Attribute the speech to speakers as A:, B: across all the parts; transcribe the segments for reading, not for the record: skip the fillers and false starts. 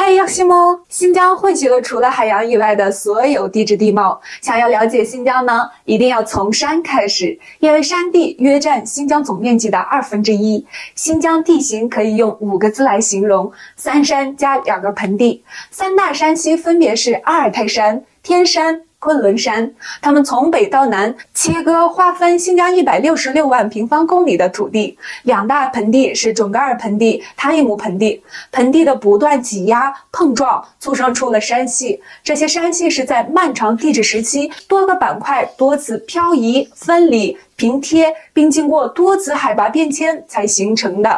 A: 嗨，耀西莫！新疆汇聚了除了海洋以外的所有地质地貌。想要了解新疆呢，一定要从山开始，因为山地约占新疆总面积的1/2。新疆地形可以用5个字来形容：三山加2个盆地。三大山系分别是阿尔泰山、天山、昆仑山，它们从北到南切割划分新疆166万平方公里的土地。2大盆地是准噶尔盆地、塔里木盆地，盆地的不断挤压碰撞促生出了山系。这些山系是在漫长地质时期多个板块多次漂移、分离、平贴，并经过多次海拔变迁才形成的。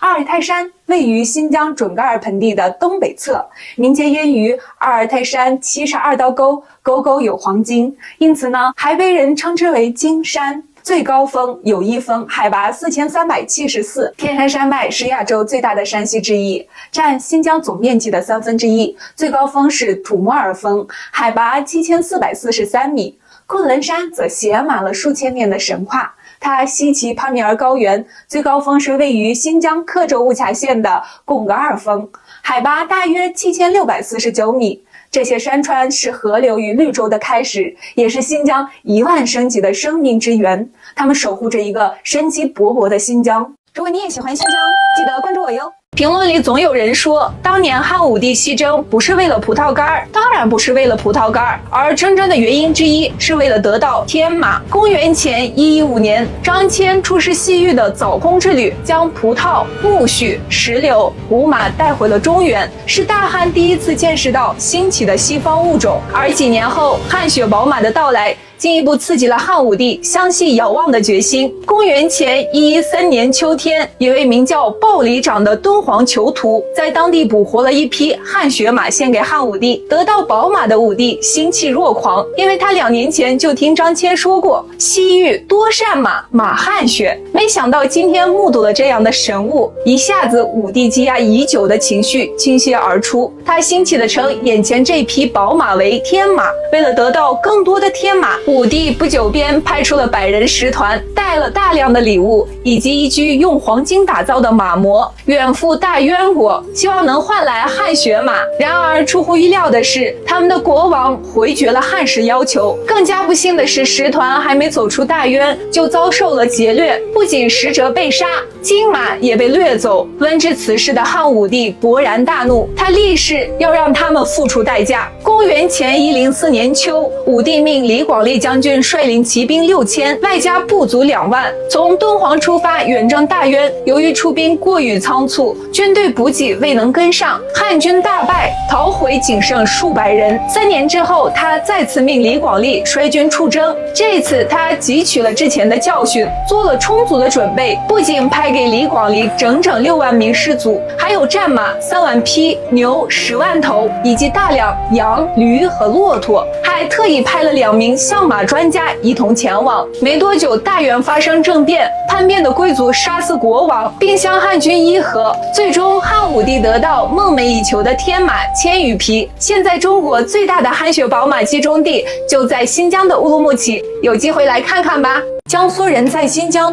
A: 阿尔泰山位于新疆准噶尔盆地的东北侧，名节源于阿尔泰山72道沟，沟沟有黄金，因此呢，还被人称之为金山。最高峰友谊峰，海拔4374，天山山脉是亚洲最大的山系之一，占新疆总面积的1/3。最高峰是土木尔峰，海拔7443米。昆仑山则写满了数千年的神话。它西起帕米尔高原，最高峰是位于新疆克州乌卡县的贡噶尔峰，海拔大约7649米。这些山川是河流与绿洲的开始，也是新疆1万生级的生命之源。它们守护着一个生机勃勃的新疆。如果你也喜欢新疆，记得关注我哟。评论里总有人说，当年汉武帝西征不是为了葡萄干，当然不是为了葡萄干，而真正的原因之一是为了得到天马。公元前115年，张骞出使西域的早空之旅，将葡萄、苜蓿、石榴、胡马带回了中原，是大汉第一次见识到新奇的西方物种。而几年后，汗血宝马的到来进一步刺激了汉武帝相信遥望的决心。公元前113年秋天，一位名叫鲍里长的敦煌囚徒在当地捕获了一匹汗血马，献给汉武帝。得到宝马的武帝心气若狂，因为他2年前就听张骞说过西域多善马，马汗血。没想到今天目睹了这样的神物，一下子武帝积压已久的情绪倾泻而出，他兴起的称眼前这匹宝马为天马。为了得到更多的天马，武帝不久便派出了100人使团，带了大量的礼物以及一具用黄金打造的马模，远赴大渊国，希望能换来汗血马。然而出乎意料的是，他们的国王回绝了汉使要求。更加不幸的是，使团还没走出大渊，就遭受了劫掠，不仅使者被杀，金马也被掠走。闻知此事的汉武帝勃然大怒，他立誓要让他们付出代价。公元前104年秋，武帝命李广利将军率领骑兵6000，外加部族2万，从敦煌出发远征大渊。由于出兵过于仓促，军队补给未能跟上，汉军大败，逃回仅剩数百人。3年之后，他再次命李广利率军出征。这次他汲取了之前的教训，做了充足的准备，不仅派给李广利整整6万名士卒，还有战马3万匹、牛10万头，以及大量羊、驴和骆驼，还特意派了2名相马专家一同前往。没多久，大原发生政变，叛变的贵族杀死国王，并向汉军议和。最终，汉武帝得到梦寐以求的天马千余匹。现在中国最大的汗血宝马集中地就在新疆的乌鲁木齐，有机会来看看吧。江苏人在新疆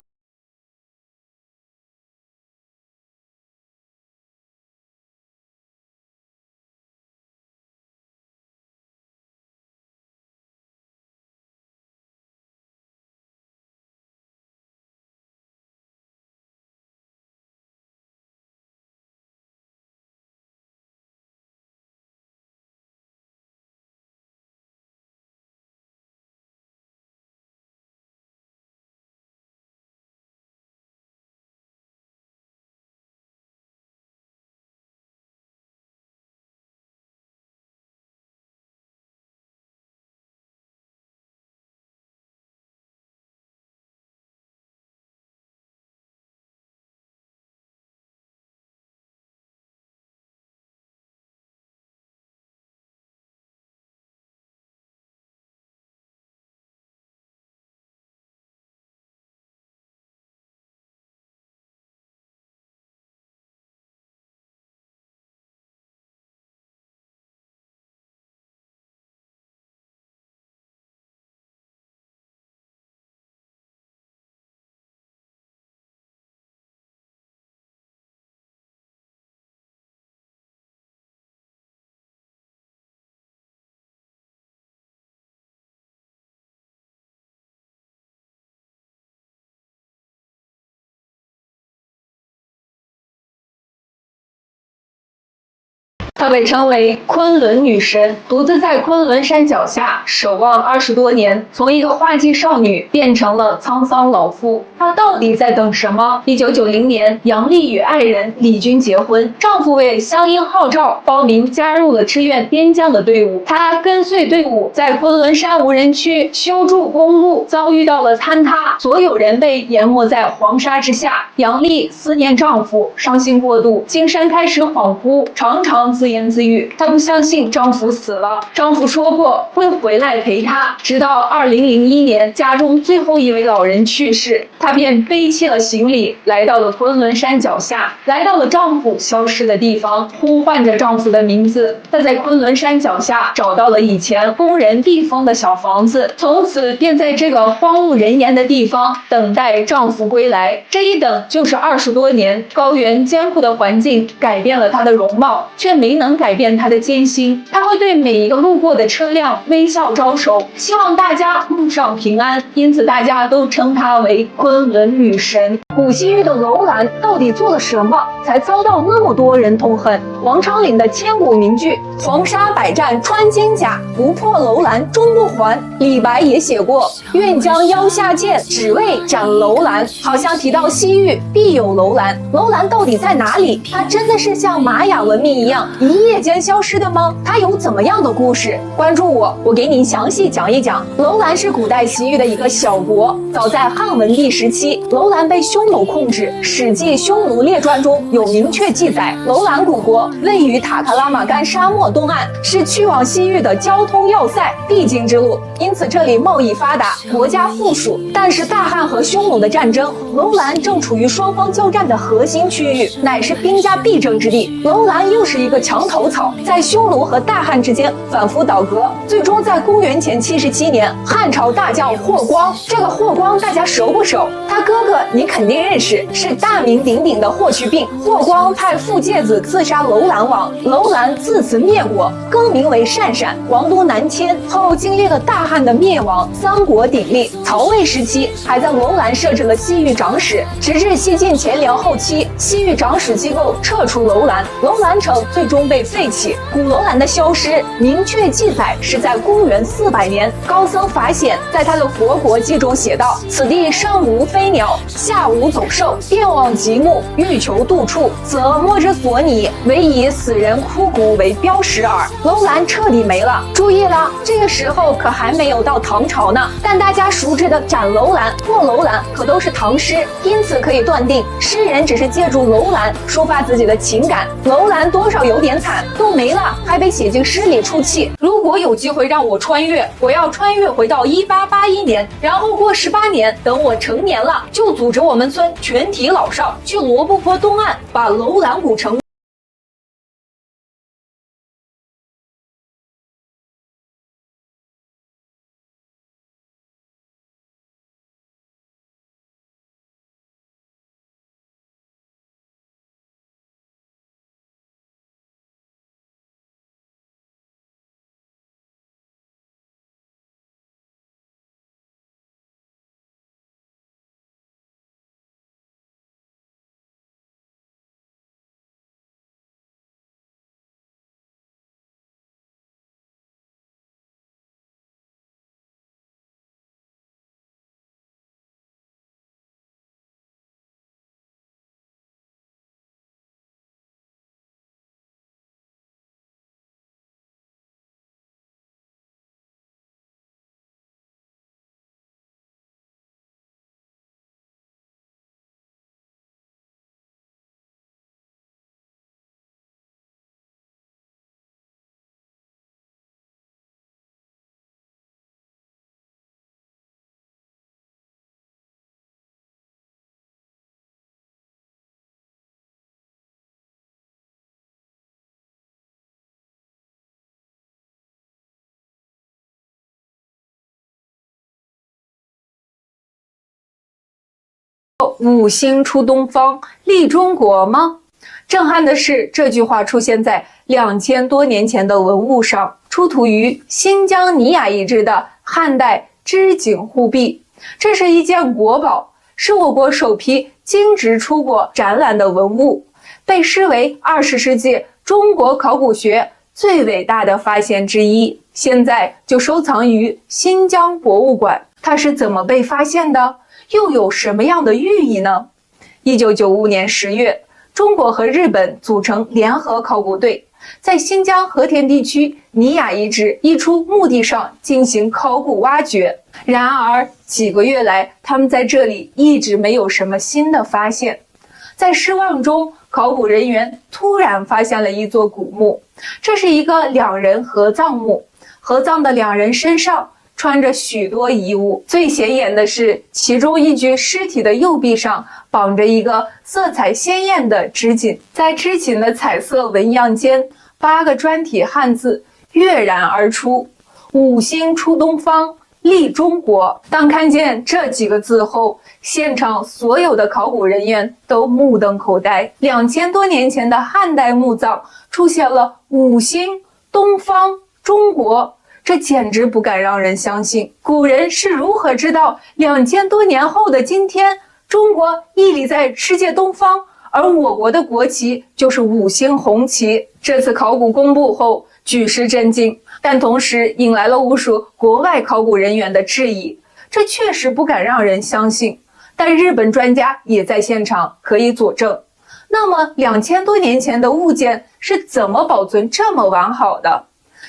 A: 她被称为昆仑女神，独自在昆仑山脚下守望20多年，从一个花季少女变成了沧桑老妇。她到底在等什么？1990年，杨丽与爱人李军结婚，丈夫为相应号召报名加入了支援边疆的队伍。她跟随队伍在昆仑山无人区修筑公路，遭遇到了坍塌，所有人被淹没在黄沙之下。杨丽思念丈夫，伤心过度，精神开始恍惚，常常自言自语。她不相信丈夫死了，丈夫说过会回来陪她。直到2001年，家中最后一位老人去世，她便背起了行李，来到了昆仑山脚下，来到了丈夫消失的地方，呼唤着丈夫的名字。她在昆仑山脚下找到了以前工人避风的小房子，从此便在这个荒无人烟的地方等待丈夫归来。这一等就是20多年。高原艰苦的环境改变了她的容貌，却没能改变她的艰辛。她会对每一个路过的车辆微笑招手，希望大家路上平安，因此大家都称她为昆仑女神。古西域的楼兰到底做了什么，才遭到那么多人痛恨？王昌龄的千古名句“黄沙百战穿金甲，不破楼兰终不还”，李白也写过“愿将腰下剑，只为斩楼兰”。好像提到西域必有楼兰，楼兰到底在哪里？它真的是像玛雅文明一样一夜间消失的吗？它有怎么样的故事？关注我给你详细讲一讲。楼兰是古代西域的一个小国，早在汉文帝时期，楼兰被匈奴控制。《史记·匈奴列传》中有明确记载，楼兰古国位于塔克拉玛干沙漠东岸，是去往西域的交通要塞、必经之路，因此这里贸易发达，国家富庶。但是大汉和匈奴的战争，楼兰正处于双方交战的核心区域，乃是兵家必争之地。楼兰又是一个墙头草，在匈奴和大汉之间反复倒戈，最终在公元前77年，汉朝大将霍光，这个霍光大家熟不熟？他哥哥你肯定认识，是大名鼎鼎的霍去病。霍光派傅介子刺杀楼兰王，楼兰自此灭国，更名为鄯善，王都南迁。后经历了大汉的灭亡，三国鼎立，曹魏时期还在楼兰设置了西域长史，直至西晋前辽后期，西域长史机构撤出楼兰，楼兰城最终被废弃。古楼兰的消失，明确记载是在公元400年，高僧法显在他的《佛国记》中写道：“此地上无飞鸟，下无走兽，遍望极目，欲求度处，则莫之所拟，唯以死人枯骨为标识耳。”楼兰彻底没了。注意了，这个时候可还没有到唐朝呢。但大家熟知的斩楼兰、破楼兰可都是唐诗，因此可以断定，诗人只是借助楼兰抒发自己的情感。楼兰多少有点惨，都没了，还被写进诗里出气。如果有机会让我穿越，我要穿越回到1881年，然后过18年，等我成年了，就组织我们村全体老少去罗布泊东岸，把楼兰古城五星出东方，利中国吗？震撼的是，这句话出现在2000多年前的文物上，出土于新疆尼雅遗址的汉代织锦护壁。这是一件国宝，是我国首批金质出国展览的文物，被视为20世纪中国考古学最伟大的发现之一，现在就收藏于新疆博物馆。它是怎么被发现的？又有什么样的寓意呢？1995年10月，中国和日本组成联合考古队，在新疆和田地区尼雅遗址一处墓地上进行考古挖掘。然而几个月来，他们在这里一直没有什么新的发现。在失望中，考古人员突然发现了一座古墓，这是一个2人合葬墓，合葬的2人身上穿着许多遗物，最显眼的是其中一具尸体的右臂上绑着一个色彩鲜艳的织锦，在织锦的彩色纹样间，8个砖体汉字跃然而出：5星出东方，立中国。当看见这几个字后，现场所有的考古人员都目瞪口呆。2000多年前的汉代墓葬出现了5星、东方、中国，这简直不敢让人相信。古人是如何知道2000多年后的今天，中国屹立在世界东方，而我国的国旗就是5星红旗？这次考古公布后，举世震惊，但同时引来了无数国外考古人员的质疑，这确实不敢让人相信。但日本专家也在现场，可以佐证。那么2000多年前的物件是怎么保存这么完好的？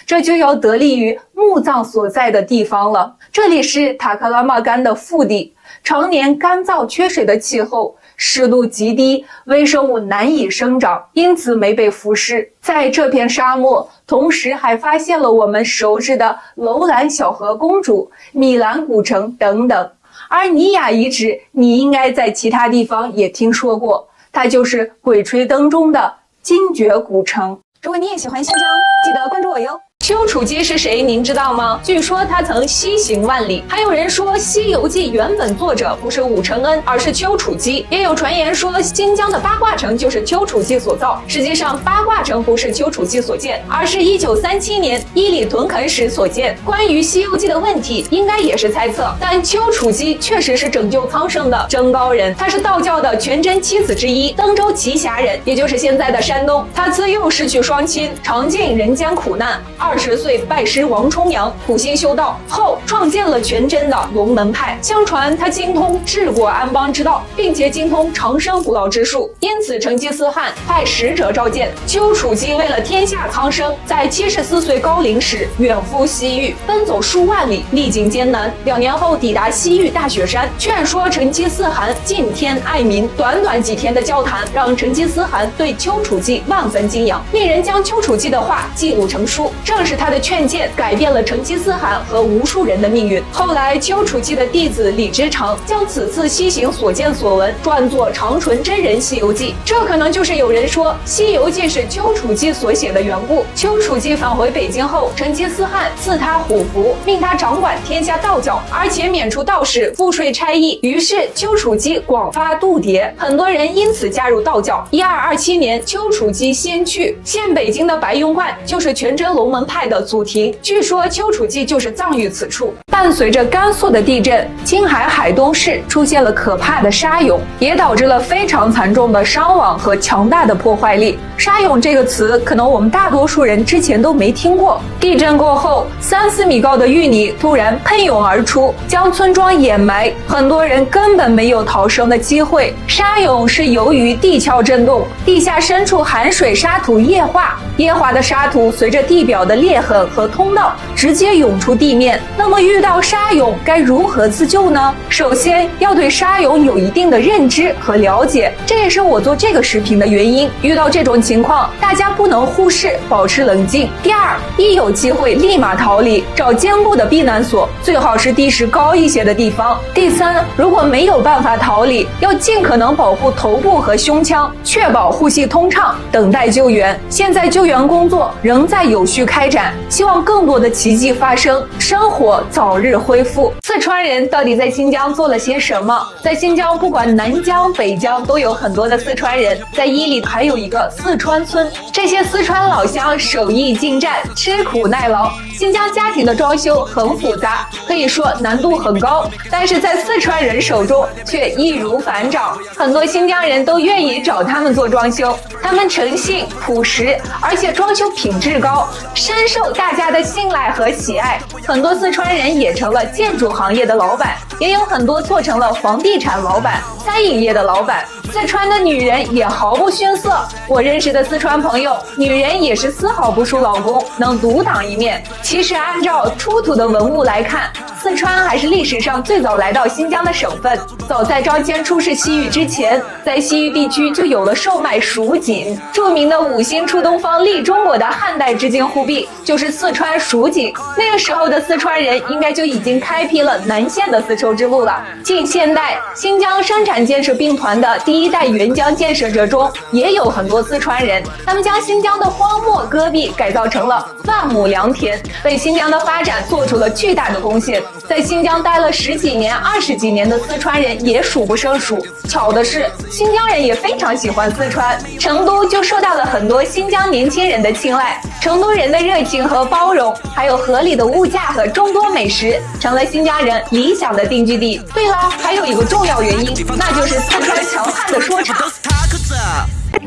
A: 这就要得力于墓葬所在的地方了。这里是塔克拉玛干的腹地，常年干燥缺水的气候，湿度极低，微生物难以生长，因此没被腐蚀。在这片沙漠，同时还发现了我们熟知的楼兰小河公主、米兰古城等等。而尼雅遗址，你应该在其他地方也听说过，它就是《鬼吹灯》中的精绝古城。如果你也喜欢新疆，记得关注我哟。丘处机是谁？您知道吗？据说他曾西行万里，还有人说《西游记》原本作者不是武承恩，而是丘处机。也有传言说新疆的八卦城就是丘处机所造。实际上，八卦城不是丘处机所建，而是1937年伊犁屯垦时所建。关于《西游记》的问题，应该也是猜测，但丘处机确实是拯救苍生的征高人，他是道教的全真七子之一，登州旗峡人，也就是现在的山东。他自幼失去双亲，尝尽人间苦难。20岁拜师王重阳，苦心修道后创建了全真的龙门派。相传他精通治国安邦之道，并且精通长生不老之术，因此成吉思汗派使者召见丘处机。为了天下苍生，在74岁高龄时远赴西域，奔走数万里，历经艰难。2年后抵达西域大雪山，劝说成吉思汗敬天爱民。短短几天的交谈，让成吉思汗对丘处机万分敬仰，命人将丘处机的话记录成书。正是他的劝谏改变了成吉思汗和无数人的命运。后来丘处机的弟子李之常将此次西行所见所闻撰作《长纯真人西游记》，这可能就是有人说《西游记》是丘处机所写的缘故。丘处机返回北京后，成吉思汗赐他虎符，命他掌管天下道教，而且免除道士赋税差役。于是丘处机广发度牒，很多人因此加入道教。1227年，丘处机先去，现北京的白云观就是全真龙门派的祖庭，据说丘处机就是葬于此处。伴随着甘肃的地震，青海海东市出现了可怕的沙涌，也导致了非常惨重的伤亡和强大的破坏力。沙涌这个词，可能我们大多数人之前都没听过。地震过后，3-4米高的淤泥突然喷涌而出，将村庄掩埋，很多人根本没有逃生的机会。沙涌是由于地壳震动，地下深处含水沙土液化，液化的沙土随着地表的裂痕和通道直接涌出地面。那么遇到沙涌该如何自救呢？首先要对沙涌有一定的认知和了解，这也是我做这个视频的原因。遇到这种情况，大家不能忽视，保持冷静。第二，一有机会立马逃离，找坚固的避难所，最好是地势高一些的地方。第三，如果没有办法逃离，要尽可能保护头部和胸腔，确保呼吸通畅，等待救援。现在救援工作仍在有序开展，希望更多的奇迹发生，生火早早日恢复。四川人到底在新疆做了些什么？在新疆，不管南疆、北疆，都有很多的四川人。在伊犁还有一个四川村，这些四川老乡手艺精湛，吃苦耐劳。新疆家庭的装修很复杂，可以说难度很高，但是在四川人手中却易如反掌。很多新疆人都愿意找他们做装修，他们诚信朴实，而且装修品质高，深受大家的信赖和喜爱。很多四川人也成了建筑行业的老板，也有很多做成了房地产老板、餐饮业的老板。四川的女人也毫不逊色，我认识的四川朋友，女人也是丝毫不输老公，能独当一面。其实按照出土的文物来看，四川还是历史上最早来到新疆的省份。早在张骞出使西域之前，在西域地区就有了售卖蜀锦。著名的五星出东方利中国的汉代织金护臂就是四川蜀锦。那个时候的四川人应该就已经开辟了南线的丝绸之路了。近现代，新疆生产建设兵团的第一代援疆建设者中也有很多四川人，他们将新疆的荒漠戈壁改造成了万亩良田，为新疆的发展做出了巨大的贡献。在新疆待了10几年、20几年的四川人也数不胜数。巧的是，新疆人也非常喜欢四川，成都就受到了很多新疆年轻人的青睐。成都人的热情和包容，还有合理的物价和众多美食，成了新疆人理想的定居地。对了，还有一个重要原因，那就是四川强悍的说唱。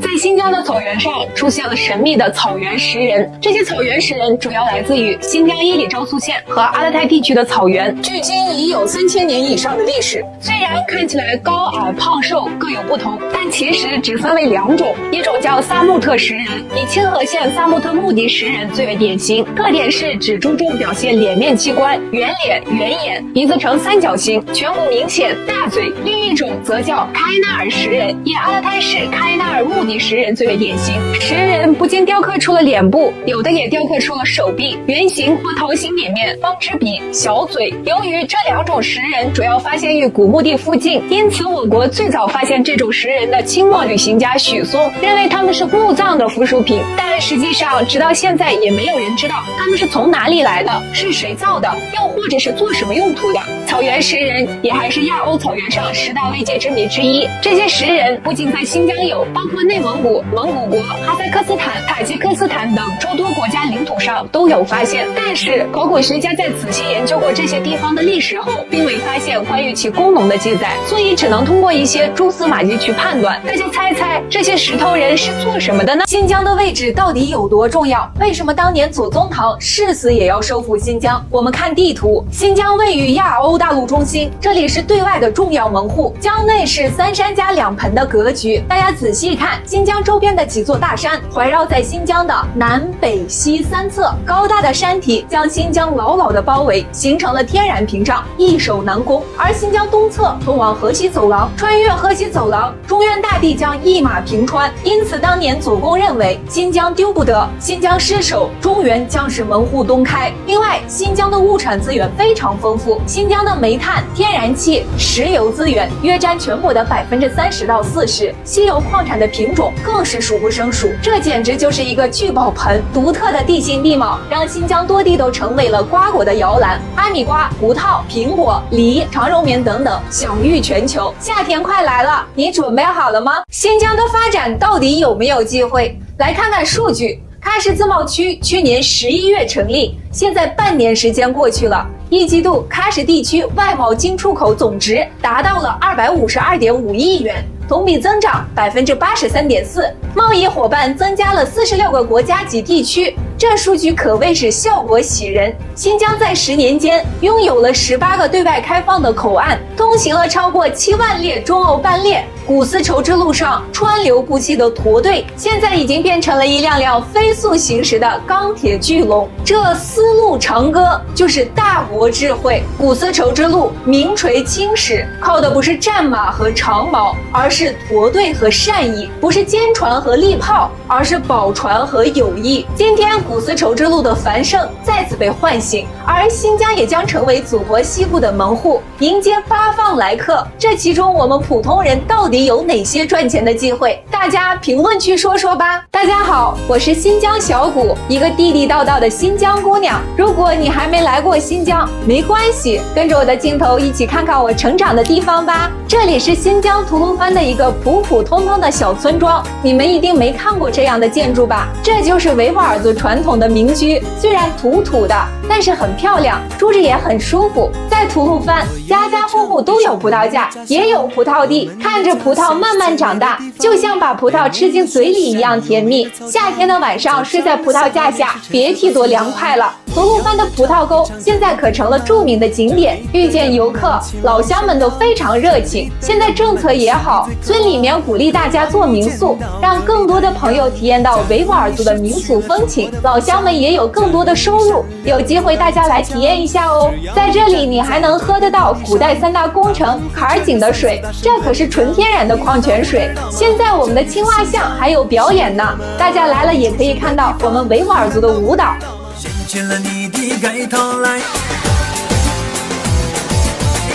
A: 在新疆的草原上出现了神秘的草原石人，这些草原石人主要来自于新疆伊犁昭苏县和阿勒泰地区的草原，距今已有3000年以上的历史。虽然看起来高矮胖瘦各有不同，但其实只分为2种，一种叫萨木特石人，以清河县萨木特墓地石人最为典型，特点是只注重表现脸面器官，圆脸、圆眼，鼻子呈3角形，颧骨明显，大嘴。另一种则叫开纳尔石人，以阿勒泰市开纳尔墓地石人最为典型。石人不仅雕刻出了脸部，有的也雕刻出了手臂、圆形或桃形脸面、方之鼻、小嘴。由于这2种石人主要发现于古墓地附近，因此我国最早发现这种石人的清末旅行家许嵩认为他们是墓葬的附属品，但实际上直到现在也没有人知道他们是从哪里来的，是谁造的，又或者是做什么用途的。草原石人也还是亚欧草原上10大未解之谜之一。这些石人不仅在新疆有，包括内蒙古、蒙古国、哈萨克斯坦、塔吉克斯坦等诸多国家领土上都有发现。但是考古学家在仔细研究过这些地方的历史后，并未发现关于其功能的记载，所以只能通过一些蛛丝马迹去判断。大家猜猜这些石头人是做什么的呢？新疆的位置到底有多重要？为什么当年左宗棠誓死也要收复新疆？我们看地图，新疆位于亚欧大陆中心，这里是对外的重要门户，疆内是3山加2盆的格局。大家仔细看，新疆周边的几座大山环绕在新疆的南北西3侧，高大的山体将新疆牢牢地包围，形成了天然屏障，易守难攻。而新疆东侧通往河西走廊，穿越河西走廊，中原大地将一马平川。因此当年左公认为新疆丢不得，新疆失守，中原将是门户东开。另外，新疆的物产资源非常丰富，新疆的煤炭、天然气、石油资源约占全国的30%到40%，稀有矿产的品种更是数不胜数。这简直就是一个聚宝盆。独特的地形地貌让新疆多地都成为了瓜果的摇篮，哈密瓜、葡萄、苹果、梨、长绒棉等等享誉全球。夏天快来了，你准备好了吗？新疆的发展到底有没有机会？来看看数据。喀什自贸区去年11月成立，现在半年时间过去了，一季度喀什地区外贸进出口总值达到了252.5亿元，同比增长83.4%，贸易伙伴增加了46个国家及地区，这数据可谓是效果喜人。新疆在10年间拥有了18个对外开放的口岸，通行了超过7万列中欧班列。古丝绸之路上川流不息的驼队，现在已经变成了一辆辆飞速行驶的钢铁巨龙。这丝路长歌就是大国智慧。古丝绸之路名垂青史，靠的不是战马和长矛，而是驼队和善意；不是坚船和利炮，而是宝船和友谊。今天古丝绸之路的繁盛再次被唤醒，而新疆也将成为祖国西部的门户，迎接八方来客。这其中我们普通人到底有哪些赚钱的机会？大家评论区说说吧。大家好，我是新疆小谷，一个地地道道的新疆姑娘。如果你还没来过新疆，没关系，跟着我的镜头一起看看我成长的地方吧。这里是新疆吐鲁番的一个普普通通的小村庄，你们一定没看过这样的建筑吧？这就是维吾尔族传统的民居，虽然土土的，但是很漂亮，住着也很舒服。在吐鲁番，家家户户都有葡萄架，也有葡萄地，看着葡萄慢慢长大，就像把葡萄吃进嘴里一样甜蜜。夏天的晚上睡在葡萄架下，别提多凉快了。吐鲁番的葡萄沟现在可成了著名的景点，遇见游客，老乡们都非常热情。现在政策也好，村里面鼓励大家做民宿，让更多的朋友体验到维吾尔族的民俗风情，老乡们也有更多的收入。有机会大家来体验一下哦。在这里你还能喝得到古代3大工程坎儿井的水，这可是纯天然的矿泉水。现在我们的青蛙巷还有表演呢，大家来了也可以看到我们维吾尔族的舞蹈。
B: 掀起了你的盖头来，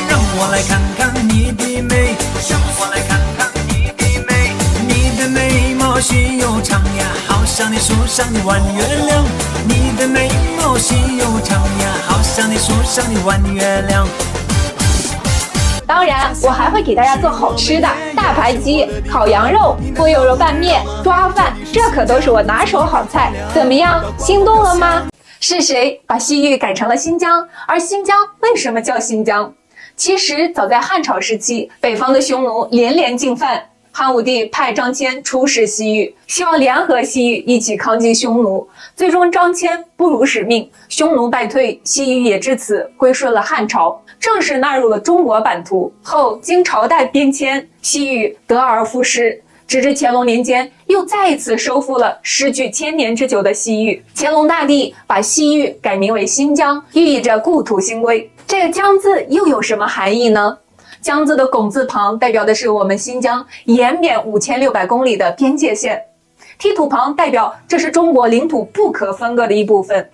B: 让我来看看你的美，让我来看看你的美，你的眉毛细又长呀，好像你树上的弯月亮，你的眉毛细又长呀，好像你树上的弯月亮。
A: 当然，我还会给大家做好吃的，大盘鸡、烤羊肉、锅油肉拌面、抓饭，这可都是我拿手好菜。怎么样，心动了吗？是谁把西域改成了新疆？而新疆为什么叫新疆？其实早在汉朝时期，北方的匈奴连连进犯，汉武帝派张骞出使西域，希望联合西域一起抗击匈奴。最终张骞不辱使命，匈奴败退，西域也至此归顺了汉朝，正式纳入了中国版图。后经朝代变迁，西域得而复失，直至乾隆年间，又再一次收复了失据1000年之久的西域。乾隆大帝把西域改名为新疆，寓意着故土新归。这个疆字又有什么含义呢？疆字的拱字旁代表的是我们新疆延绵5600公里的边界线，提土旁代表这是中国领土不可分割的一部分。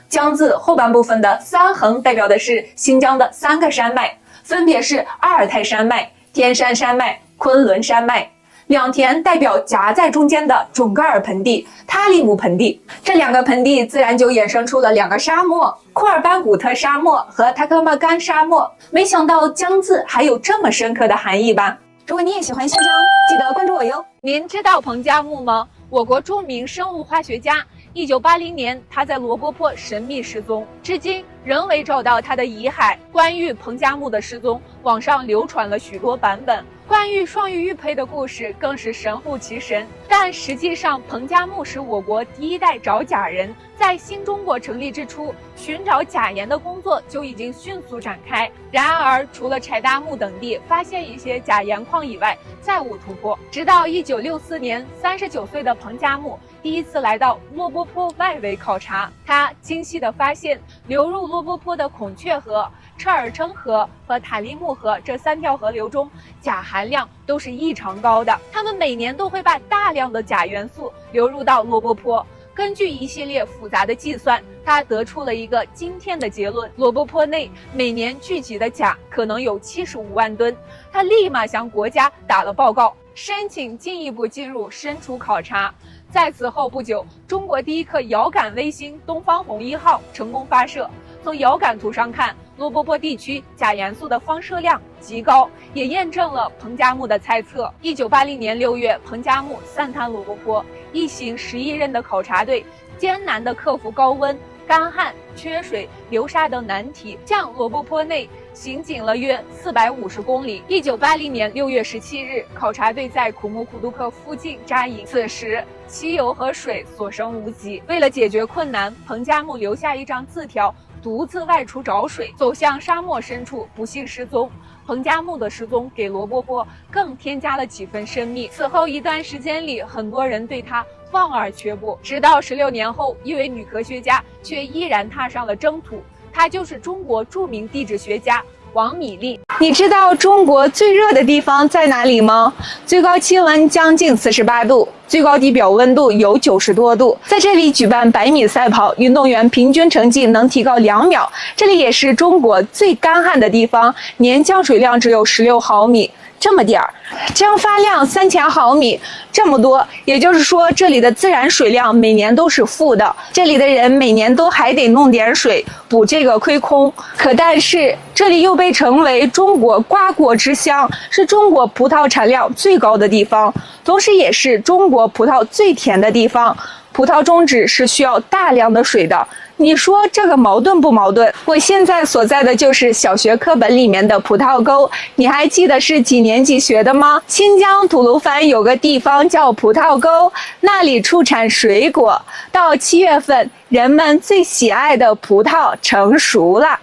A: 疆字后半部分的3横代表的是新疆的3个山脉，分别是阿尔泰山脉、天山山脉、昆仑山脉。2田代表夹在中间的准噶尔盆地、塔里木盆地，这2个盆地自然就衍生出了2个沙漠，库尔班古特沙漠和塔克马干沙漠。没想到疆字还有这么深刻的含义吧？如果你也喜欢新疆，记得关注我哟。您知道彭加木吗？我国著名生物化学家。1980年，他在罗布泊神秘失踪，至今仍未找到他的遗骸。关于彭加木的失踪，网上流传了许多版本。关于双鱼玉佩的故事更是神乎其神，但实际上彭加木是我国第1代找假人。在新中国成立之初，寻找假盐的工作就已经迅速展开。然而，除了柴达木等地发现一些假盐矿以外，再无突破。直到1964年，39岁的彭加木第一次来到罗布泊外围考察，他精细地发现流入罗布泊的孔雀河、车尔称河和塔里木河这3条河流中，钾含量都是异常高的。他们每年都会把大量的钾元素流入到罗布泊。根据一系列复杂的计算，他得出了一个惊天的结论：罗布泊内每年聚集的钾可能有75万吨。他立马向国家打了报告，申请进一步进入深处考察。在此后不久，中国第1颗遥感卫星东方红1号成功发射。从遥感图上看，罗布泊地区钾元素的放射量极高，也验证了彭加木的猜测。1980年6月，彭加木散探罗布泊，一行11人的考察队艰难地克服高温、干旱、缺水、流沙等难题，向罗布泊内行进了约450公里。1980年6月17日，考察队在库木库杜克附近扎营。此时，汽油和水所剩无几。为了解决困难，彭加木留下一张字条，独自外出找水，走向沙漠深处，不幸失踪。彭加木的失踪给罗布泊更添加了几分神秘。此后一段时间里，很多人对他望而却步，直到16年后，一位女科学家却依然踏上了征途。她就是中国著名地质学家王米粒。你知道中国最热的地方在哪里吗？最高气温将近48度，最高地表温度有90多度。在这里举办100米赛跑，运动员平均成绩能提高2秒。这里也是中国最干旱的地方，年降水量只有16毫米。这么点儿，蒸发量3000毫米，这么多，也就是说这里的自然水量每年都是负的，这里的人每年都还得弄点水补这个亏空。但是这里又被称为中国瓜果之乡，是中国葡萄产量最高的地方，同时也是中国葡萄最甜的地方。葡萄种植是需要大量的水的，你说这个矛盾不矛盾？我现在所在的就是小学课本里面的葡萄沟，你还记得是几年级学的吗？新疆吐鲁番有个地方叫葡萄沟，那里出产水果，到7月份，人们最喜爱的葡萄成熟了。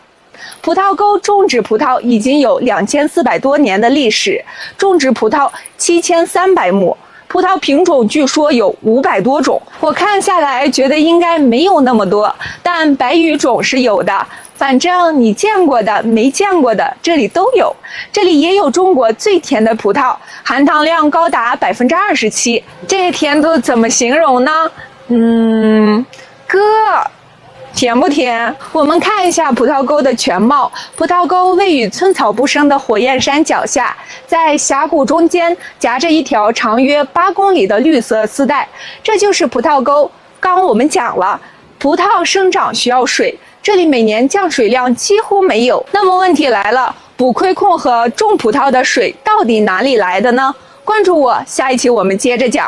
A: 葡萄沟种植葡萄已经有2400多年的历史，种植葡萄7300亩。葡萄品种据说有500多种，我看下来觉得应该没有那么多，但白羽种是有的。反正你见过的、没见过的，这里都有。这里也有中国最甜的葡萄，含糖量高达27%。这甜度怎么形容呢？哥。甜不甜？我们看一下葡萄沟的全貌。葡萄沟位于寸草不生的火焰山脚下，在峡谷中间夹着一条长约8公里的绿色丝带，这就是葡萄沟。刚我们讲了，葡萄生长需要水，这里每年降水量几乎没有。那么问题来了，补亏空和种葡萄的水到底哪里来的呢？关注我，下一期我们接着讲。